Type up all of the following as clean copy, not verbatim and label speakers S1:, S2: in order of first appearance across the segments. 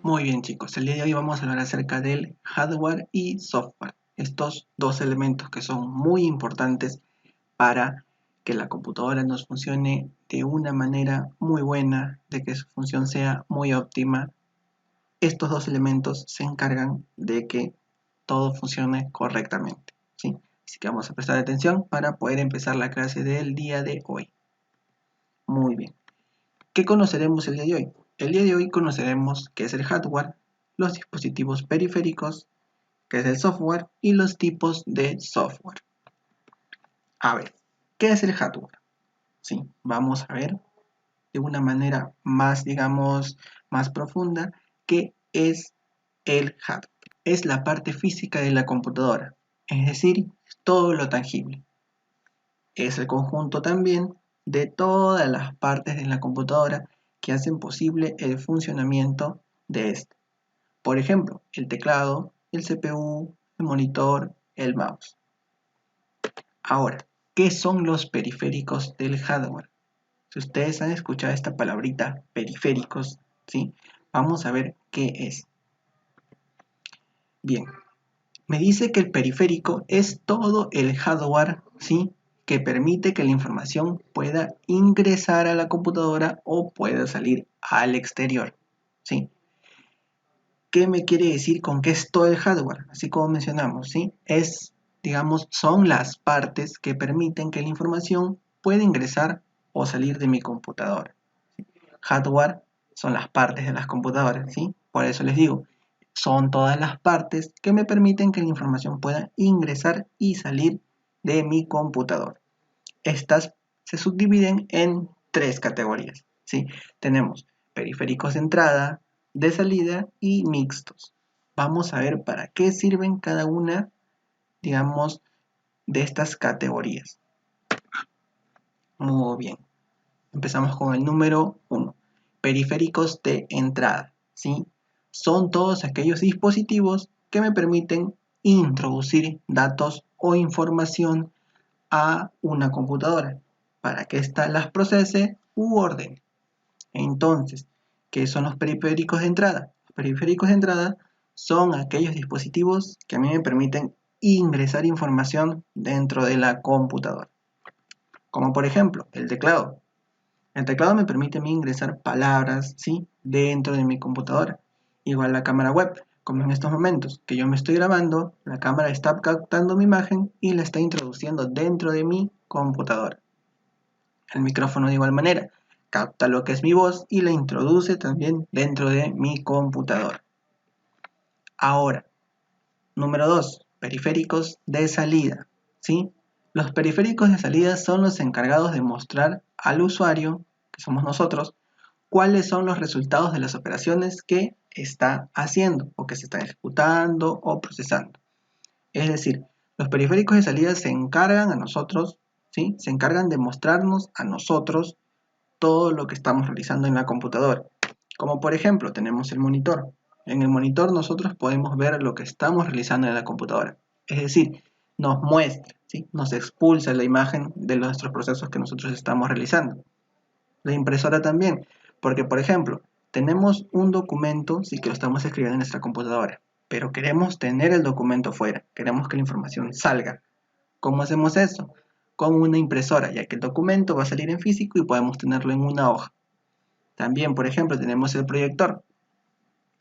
S1: Muy bien, chicos, el día de hoy vamos a hablar acerca del hardware y software, estos dos elementos que son muy importantes para que la computadora nos funcione de una manera muy buena, de que su función sea muy óptima. Estos dos elementos se encargan de que todo funcione correctamente, ¿sí? Así que vamos a prestar atención para poder empezar la clase del día de hoy. Muy bien. ¿Qué conoceremos el día de hoy? El día de hoy conoceremos qué es el hardware, los dispositivos periféricos, qué es el software y los tipos de software. A ver, ¿qué es el hardware? Sí, vamos a ver de una manera más, digamos, más profunda qué es el hardware. Es la parte física de la computadora, es decir, todo lo tangible. Es el conjunto también de todas las partes de la computadora que hacen posible el funcionamiento de esta. Por ejemplo, el teclado, el CPU, el monitor, el mouse. Ahora, ¿qué son los periféricos del hardware? Si ustedes han escuchado esta palabrita, periféricos, ¿sí? Vamos a ver qué es. Bien, me dice que el periférico es todo el hardware, ¿sí?, que permite que la información pueda ingresar a la computadora o pueda salir al exterior, ¿sí? ¿Qué me quiere decir con que es todo el hardware? Así como mencionamos, ¿sí? Digamos, son las partes que permiten que la información pueda ingresar o salir de mi computadora. Hardware son las partes de las computadoras, ¿sí? Por eso les digo, son todas las partes que me permiten que la información pueda ingresar y salir de mi computador. Estas se subdividen en tres categorías, ¿sí? Tenemos periféricos de entrada, de salida y mixtos. Vamos a ver para qué sirven cada una, digamos, de estas categorías. Muy bien. Empezamos con el número 1. Periféricos de entrada, ¿sí? Son todos aquellos dispositivos que me permiten introducir datos o información a una computadora para que ésta las procese u ordene. Entonces, ¿qué son los periféricos de entrada? Los periféricos de entrada son aquellos dispositivos que a mí me permiten ingresar información dentro de la computadora. Como por ejemplo, el teclado. El teclado me permite a mí ingresar palabras, ¿sí?, dentro de mi computadora. Igual la cámara web, como en estos momentos que yo me estoy grabando, la cámara está captando mi imagen y la está introduciendo dentro de mi computadora. El micrófono de igual manera, capta lo que es mi voz y la introduce también dentro de mi computadora. Ahora, número 2, periféricos de salida, ¿sí? Los periféricos de salida son los encargados de mostrar al usuario, que somos nosotros, cuáles son los resultados de las operaciones que está haciendo o que se están ejecutando o procesando. Es decir, los periféricos de salida se encargan a nosotros, ¿sí?, se encargan de mostrarnos a nosotros todo lo que estamos realizando en la computadora. Como por ejemplo, tenemos el monitor. En el monitor nosotros podemos ver lo que estamos realizando en la computadora. Es decir, nos muestra, ¿sí?, nos expulsa la imagen de nuestros procesos que nosotros estamos realizando. La impresora también, porque por ejemplo, tenemos un documento, sí, que lo estamos escribiendo en nuestra computadora, pero queremos tener el documento fuera, queremos que la información salga. ¿Cómo hacemos eso? Con una impresora, ya que el documento va a salir en físico y podemos tenerlo en una hoja. También, por ejemplo, tenemos el proyector,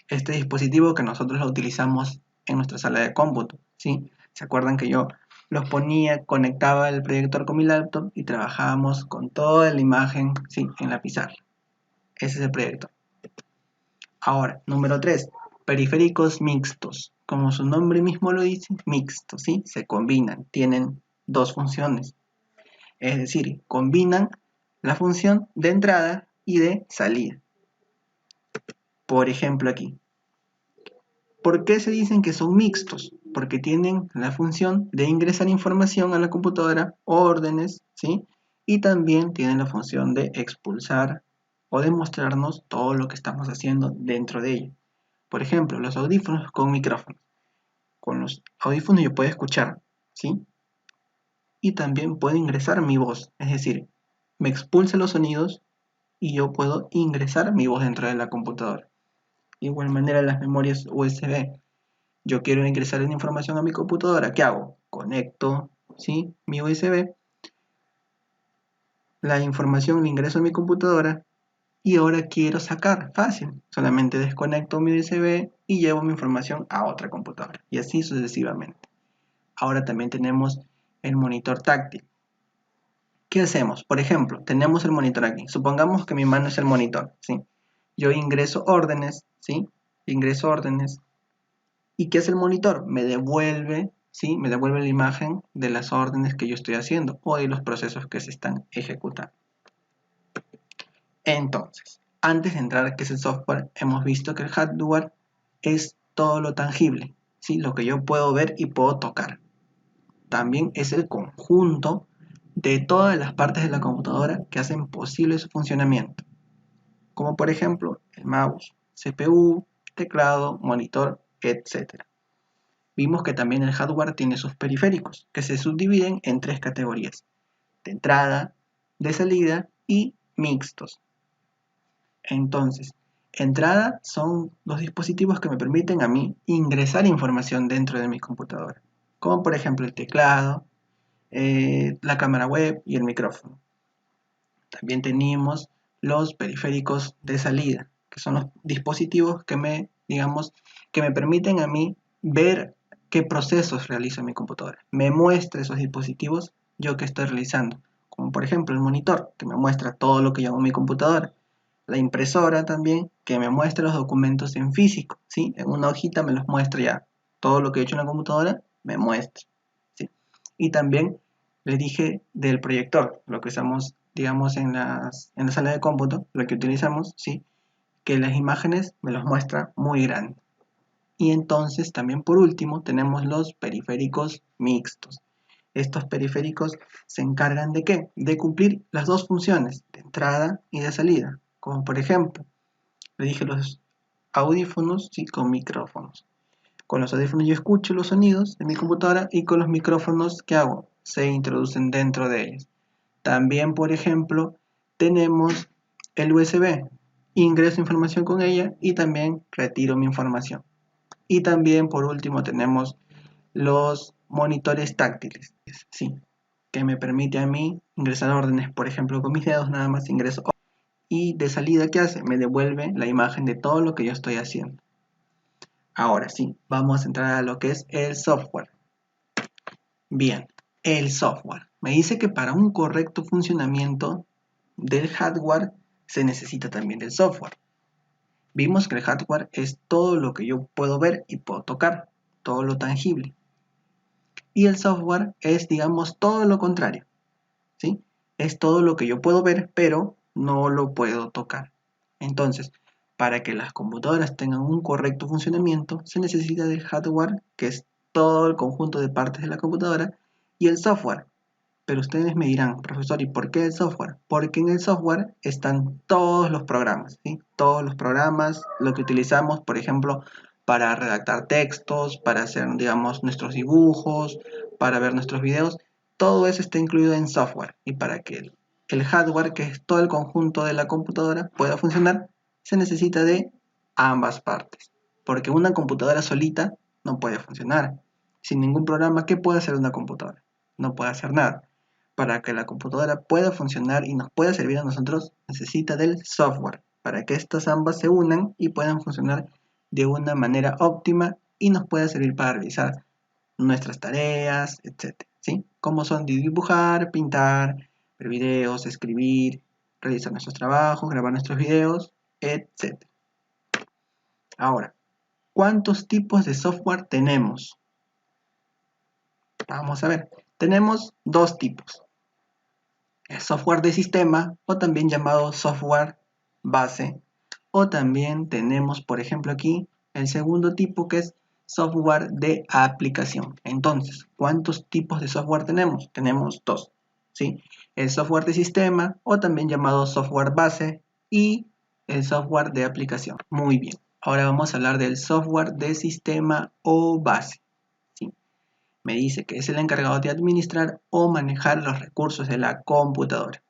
S1: este dispositivo que nosotros lo utilizamos en nuestra sala de cómputo, ¿sí? ¿Se acuerdan que yo los ponía, conectaba el proyector con mi laptop y trabajábamos con toda la imagen, ¿sí?, en la pizarra? Ese es el proyector. Ahora, número 3, periféricos mixtos. Como su nombre mismo lo dice, mixtos, ¿sí? Se combinan, tienen dos funciones. Es decir, combinan la función de entrada y de salida. Por ejemplo aquí, ¿por qué se dicen que son mixtos? Porque tienen la función de ingresar información a la computadora, órdenes, ¿sí?, y también tienen la función de expulsar o de mostrarnos todo lo que estamos haciendo dentro de ella. Por ejemplo, los audífonos con micrófonos. Con los audífonos yo puedo escuchar, ¿sí?, y también puedo ingresar mi voz, es decir, me expulsa los sonidos y yo puedo ingresar mi voz dentro de la computadora. De igual manera las memorias USB. Yo quiero ingresar una información a mi computadora. ¿Qué hago? Conecto, ¿sí?, mi USB. La información la ingreso a mi computadora y ahora quiero sacar. Fácil. Solamente desconecto mi USB y llevo mi información a otra computadora. Y así sucesivamente. Ahora también tenemos el monitor táctil. ¿Qué hacemos? Por ejemplo, tenemos el monitor aquí. Supongamos que mi mano es el monitor, ¿sí? Yo ingreso órdenes, ¿sí? Ingreso órdenes. ¿Y qué es el monitor? Me devuelve, ¿sí? Me devuelve la imagen de las órdenes que yo estoy haciendo o de los procesos que se están ejecutando. Entonces, antes de entrar a qué es el software, hemos visto que el hardware es todo lo tangible, ¿sí? Lo que yo puedo ver y puedo tocar. También es el conjunto de todas las partes de la computadora que hacen posible su funcionamiento, como por ejemplo el mouse, CPU, teclado, monitor, etc. Vimos que también el hardware tiene sus periféricos, que se subdividen en tres categorías: de entrada, de salida y mixtos. Entonces, entrada son los dispositivos que me permiten a mí ingresar información dentro de mi computadora, como por ejemplo el teclado, la cámara web y el micrófono. También tenemos los periféricos de salida, que son los dispositivos que me permiten a mí ver qué procesos realiza mi computadora. Me muestra esos dispositivos yo que estoy realizando, como por ejemplo el monitor, que me muestra todo lo que yo hago en mi computadora. La impresora también, que me muestra los documentos en físico, ¿sí? En una hojita me los muestra ya. Todo lo que he hecho en la computadora me muestra, ¿sí? Y también les dije del proyector, lo que usamos, digamos, en la sala de cómputo, lo que utilizamos, ¿sí? Que las imágenes me los muestra muy grande. Y entonces también por último tenemos los periféricos mixtos. Estos periféricos se encargan ¿de qué? De cumplir las dos funciones, de entrada y de salida. Como por ejemplo, le dije los audífonos, ¿sí? Con micrófonos. Con los audífonos yo escucho los sonidos de mi computadora y con los micrófonos, ¿qué hago? Se introducen dentro de ellos. También, por ejemplo, tenemos el USB. Ingreso información con ella y también retiro mi información. Y también, por último, tenemos los monitores táctiles, ¿sí? Que me permite a mí ingresar órdenes, por ejemplo, con mis dedos nada más ingreso. Y de salida, ¿qué hace? Me devuelve la imagen de todo lo que yo estoy haciendo. Ahora sí, vamos a entrar a lo que es el software. Bien, el software. Me dice que para un correcto funcionamiento del hardware se necesita también del software. Vimos que el hardware es todo lo que yo puedo ver y puedo tocar, todo lo tangible. Y el software es, digamos, todo lo contrario, ¿sí? Es todo lo que yo puedo ver, pero no lo puedo tocar. Entonces, para que las computadoras tengan un correcto funcionamiento, se necesita del hardware, que es todo el conjunto de partes de la computadora, y el software. Pero ustedes me dirán, profesor, ¿y por qué el software? Porque en el software están todos los programas, ¿sí? Todos los programas, lo que utilizamos, por ejemplo, para redactar textos, para hacer, digamos, nuestros dibujos, para ver nuestros videos, todo eso está incluido en software. Y para que el hardware, que es todo el conjunto de la computadora, pueda funcionar, se necesita de ambas partes. Porque una computadora solita no puede funcionar. Sin ningún programa, ¿qué puede hacer una computadora? No puede hacer nada. Para que la computadora pueda funcionar y nos pueda servir a nosotros, necesita del software, para que estas ambas se unan y puedan funcionar de una manera óptima y nos pueda servir para realizar nuestras tareas, etc. ¿Sí? Como son dibujar, pintar, ver videos, escribir, realizar nuestros trabajos, grabar nuestros videos, etc. Ahora, ¿cuántos tipos de software tenemos? Vamos a ver. Tenemos dos tipos: el software de sistema, o también llamado software base, o también tenemos, por ejemplo, aquí el segundo tipo, que es software de aplicación. Entonces, ¿cuántos tipos de software tenemos? Tenemos dos, ¿sí? El software de sistema, o también llamado software base, y el software de aplicación. Muy bien. Ahora vamos a hablar del software de sistema o base. Me dice que es el encargado de administrar o manejar los recursos de la computadora.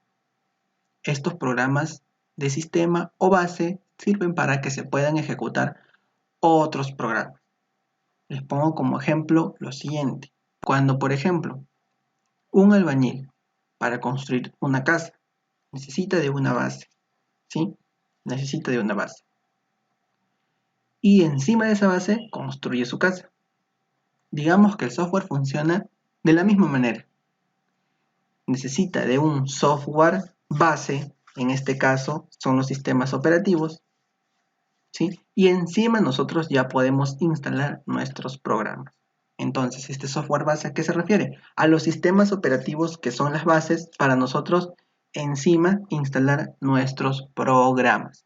S1: Estos programas de sistema o base sirven para que se puedan ejecutar otros programas. Les pongo como ejemplo lo siguiente. Cuando, por ejemplo, un albañil para construir una casa necesita de una base, ¿sí? Necesita de una base. Y encima de esa base construye su casa. Digamos que el software funciona de la misma manera. Necesita de un software base, en este caso son los sistemas operativos, ¿sí? Y encima nosotros ya podemos instalar nuestros programas. Entonces, ¿este software base a qué se refiere? A los sistemas operativos que son las bases para nosotros encima instalar nuestros programas.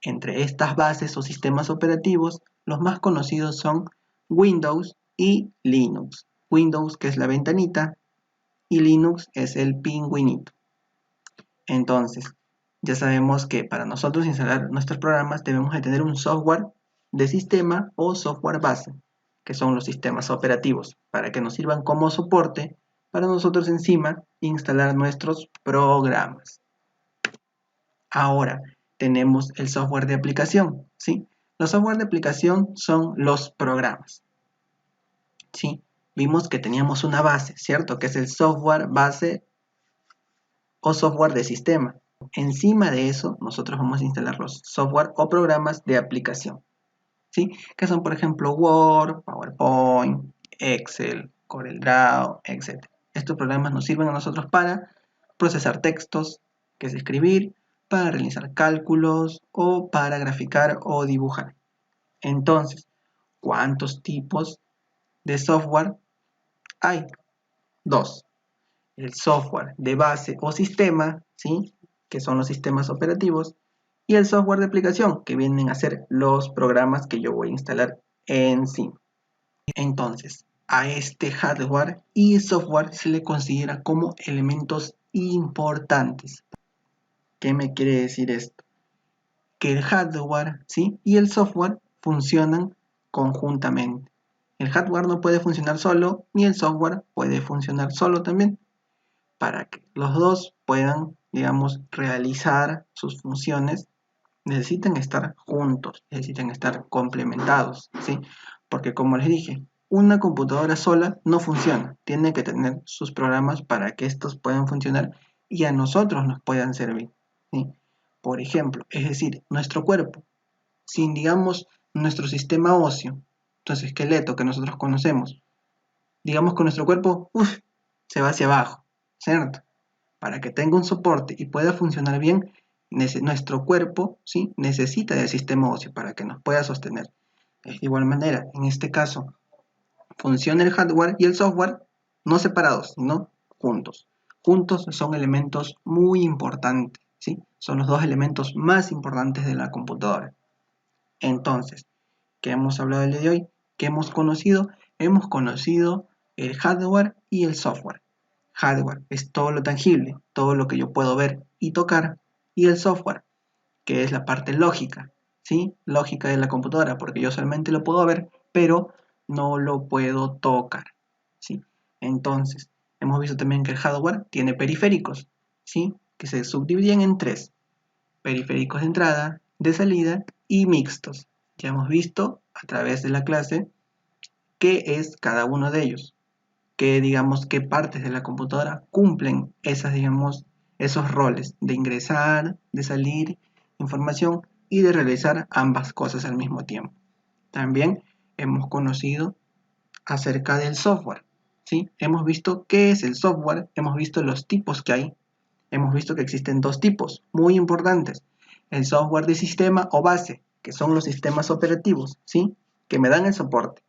S1: Entre estas bases o sistemas operativos, los más conocidos son Windows y Linux. Windows, que es la ventanita, y Linux es el pingüinito. Entonces, ya sabemos que para nosotros instalar nuestros programas debemos de tener un software de sistema o software base, que son los sistemas operativos, para que nos sirvan como soporte para nosotros encima instalar nuestros programas. Ahora tenemos el software de aplicación, ¿sí? Los software de aplicación son los programas, ¿sí? Vimos que teníamos una base, ¿cierto? Que es el software base o software de sistema. Encima de eso, nosotros vamos a instalar los software o programas de aplicación, ¿sí? Que son, por ejemplo, Word, PowerPoint, Excel, CorelDRAW, etc. Estos programas nos sirven a nosotros para procesar textos, que es escribir, para realizar cálculos o para graficar o dibujar. Entonces, ¿cuántos tipos de software hay? Dos. El software de base o sistema, ¿sí? Que son los sistemas operativos, y el software de aplicación, que vienen a ser los programas que yo voy a instalar encima. Entonces, a este hardware y software se le considera como elementos importantes. ¿Qué me quiere decir esto? Que el hardware, ¿sí? y el software funcionan conjuntamente. El hardware no puede funcionar solo, ni el software puede funcionar solo también. Para que los dos puedan, digamos, realizar sus funciones, necesitan estar juntos, necesitan estar complementados, ¿sí? Porque como les dije, una computadora sola no funciona, tiene que tener sus programas para que estos puedan funcionar y a nosotros nos puedan servir, ¿sí? Por ejemplo, es decir, nuestro cuerpo, sin, digamos, nuestro sistema óseo, nuestro esqueleto que nosotros conocemos, digamos que nuestro cuerpo, se va hacia abajo, ¿cierto? Para que tenga un soporte y pueda funcionar bien, nuestro cuerpo, ¿sí? necesita del sistema óseo para que nos pueda sostener. De igual manera, en este caso, funciona el hardware y el software no separados, sino juntos. Juntos son elementos muy importantes, ¿sí? Son los dos elementos más importantes de la computadora. Entonces, ¿qué hemos hablado el día de hoy? ¿Qué hemos conocido? Hemos conocido el hardware y el software. Hardware es todo lo tangible, todo lo que yo puedo ver y tocar, y el software, que es la parte lógica, ¿sí? Lógica de la computadora, porque yo solamente lo puedo ver, pero no lo puedo tocar, ¿sí? Entonces, hemos visto también que el hardware tiene periféricos, ¿sí? Que se subdividen en tres: periféricos de entrada, de salida y mixtos. Ya hemos visto a través de la clase qué es cada uno de ellos, qué partes de la computadora cumplen esos roles de ingresar, de salir información y de realizar ambas cosas al mismo tiempo. También hemos conocido acerca del software, ¿sí? Hemos visto qué es el software, hemos visto los tipos que hay, hemos visto que existen dos tipos muy importantes: el software de sistema o base, que son los sistemas operativos, ¿sí? que me dan el soporte,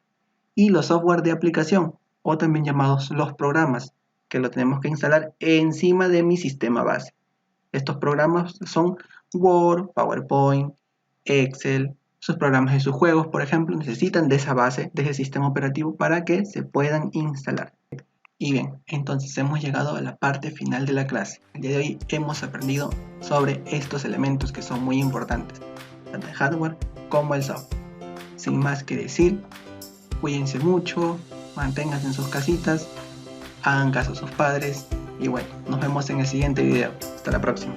S1: y los software de aplicación, o también llamados los programas, que lo tenemos que instalar encima de mi sistema base. Estos programas son Word, PowerPoint, Excel. Sus programas de sus juegos, por ejemplo, necesitan de esa base, de ese sistema operativo para que se puedan instalar. Y bien, entonces hemos llegado a la parte final de la clase. El día de hoy hemos aprendido sobre estos elementos que son muy importantes, tanto el hardware como el software. Sin más que decir, cuídense mucho, manténganse en sus casitas, hagan caso a sus padres y bueno, nos vemos en el siguiente video. Hasta la próxima.